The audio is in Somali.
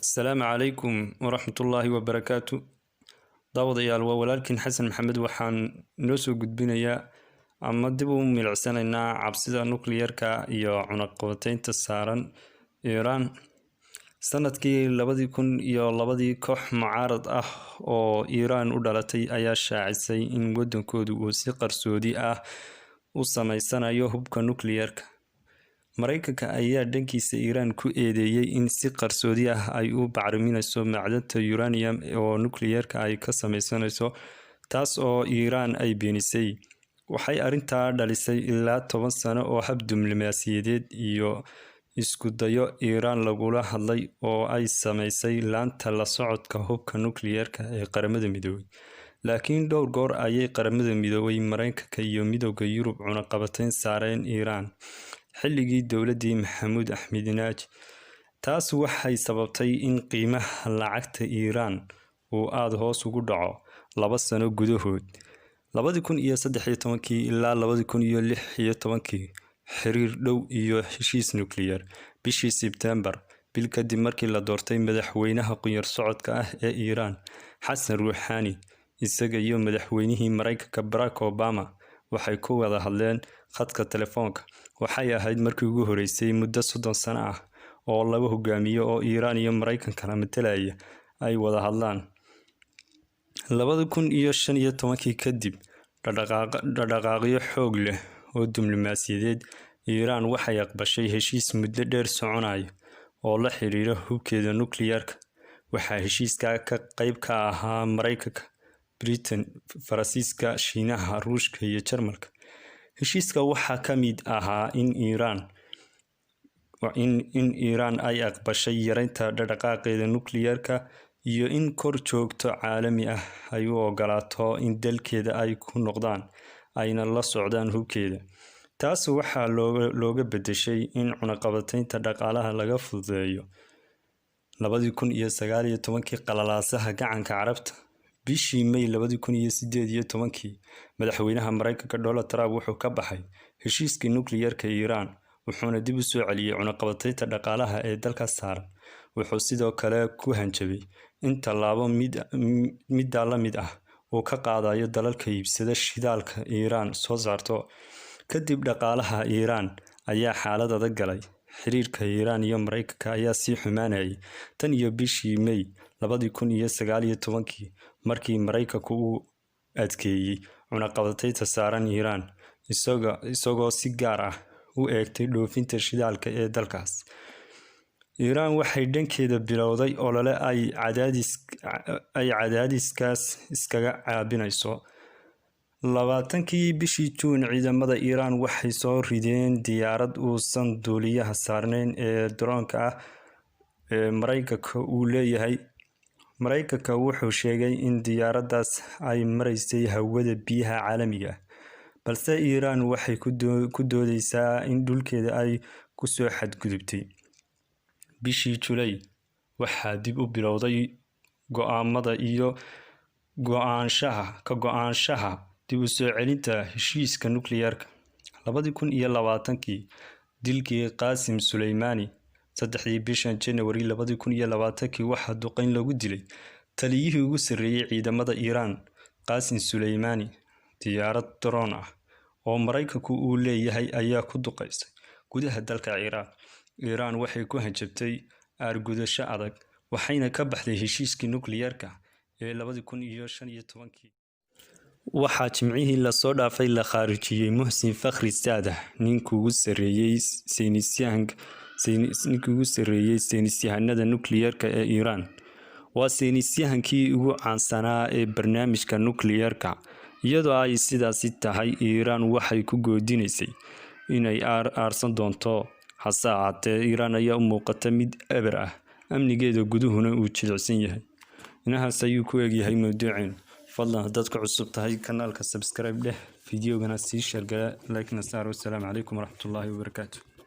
السلام عليكم ورحمة الله وبركاته. daawadayaal waa walaalkiin xasan maxamed waxaan noo soo gudbinayaa ama dib u milicsanaynaa cabsida nuclearka iyo cunaqabataynta saaran Iran. Sanadkii 2002 koox mucaarad ah oo Iran u dhalatay ayaa shaacisay in wadankoodu uu si qarsoodi ah u sameysanayo hubka nuclearka. Mareykanka ayaa dhankiisa Iran ku eedeeyay in si qarsoodi ah ay u bacriminayso macdanta uranium oo nuclearka ay ka sameysanayso, taas oo Iran ay beenisay. Waxay arintaa dhalisay ilaa 10 sano oo hab diblomaasiyadeed iyo isku dayo Iran lagula hadlay oo ay sameysay laanta la socodka hubka nuclearka ee qaramada midoobay. Laakiin dhowr goor ayay qaramada midoobay Mareykanka iyo midowga Yurub cunaqabatayn saareen Iran xilligii dowladii Maxamuud Axmedinaaji. taas waxay sababtay in qiimaha lacagta Iran uu aad hoos ugu dhaco 2 sano gudahood. 2013 ilaa 2016 xiriir dhow iyo heshiis nuclear bishii September, bil kadib markii la doortay madaxweynaha qunyar socodka ah ee Iran Xasan Ruuxaani. Isaga iyo madaxweynihii Mareykanka Barack Obama waxay ku wada hadleen khadka telefoonka. Waxay ahayd markii ugu horeysay muddo 30 sano ah oo laba hogaamiye oo Iran iyo Mareykanka matalaya ay wada hadlaan. 2015 kadib dhaqdhaqaaqyo xoog leh oo diblomaasiyadeed, Iran waxay aqbashay heshiis muddo dheer soconaya oo la xiriira hubkeeda nuclearka. Waxaa heshiiska ka qayb ka ahaa Mareykanka, Britain, Faransiiska, Shiinaha, Ruushka iyo Jarmalka. heshiiska waxaa ka mid ahaa in Iran ay aqbashay yareynta dhaqdhaqaaqeeda nuclearka iyo in kor joogto caalami ah ay u ogolaato in dalkeeda ay ku noqdaan ayna la socdaan hubkeeda. taas waxaa looga bedeshay in cunaqabataynta dhaqaalaha laga fududeeyo. 2019 qalalaasaha gacanka Carabta. bishii May 2018 madaxweynaha Mareykanka Donald Trump wuxuu ka baxay heshiiskii nuclearka Iran, wuxuuna dib u soo celiyay cunaqabataynta dhaqaalaha ee dalka saaran. Wuxuu sidoo kale ku hanjabay in tallaabo mid la mid ah uu ka qaadayo dalalka iibsada shidaalka Iran soo saarto. Kadib dhaqaalaha Iran ayaa xaalad adag galay. Xiriirka Iran iyo Mareykanka ayaa sii xumaanayay tan iyo bishii May 2019 markii Mareykanku uu adkeeyay cunaqabataynta saaran Iran, isagoo si gaar ah u eegtay dhoofinta shidaalka ee dalkaas. Iran waxay dhankeeda bilowday olole ay cadaadiskaas iskaga caabinayso. 20kii bishii Juun ciidamada Iran waxay soo rideen diyaarad uusan duuliyaha saarneyn ee droonka ah ee Mareykanka uu leeyahay. Mareykanka wuxuu sheegay in diyaaradaas ay mareysay hawada biyaha caalamiga ah, balse Iran waxay ku doodeysaa in dhulkeeda ay ku soo xadgudubtay. bishii July waxaa dib u bilowday go'aamada iyo go'aanshaha dib u soo celinta heshiiska nuclearka. 2020 dilkii Qaasim Suleymani. 3 bishan January 2020 waxaa duqeyn lagu dilay taliyihii ugu sarreeyay ciidamada Iran Qaasim Suleymani. diyaarad drone ah oo Mareykanku uu leeyahay ayaa ku duqeysay gudaha dalka Iran. Iran waxay ku hanjabtay argudasho adag, waxayna ka baxday heshiiskii nuclearka ee 2015. waxaa jimcihii la soo dhaafay la khaarijiyay Muhsin Fakhrizadeh, ninkii ugu sarreeyay saynisyahanada nuclearka ee Iran. waa saynisyahankii ugu caansanaa ee barnaamijka nuclearka. iyadoo ay sidaasi tahay, Iran waxay ku goodinaysay inay aarsan doonto. hase ahaatee, Iran ayaa u muuqata mid eber ah, amnigeeda guduhuna uu jilicsan yahay. inahaas ayuu ku egyahay mawduuceen. fadlan haddaad ku cusub tahay kanaalka subscribe dheh, fideogana sii share gala, like na saar. Wassalaamu calaykum waraxmatullaahi wabarakaatuh.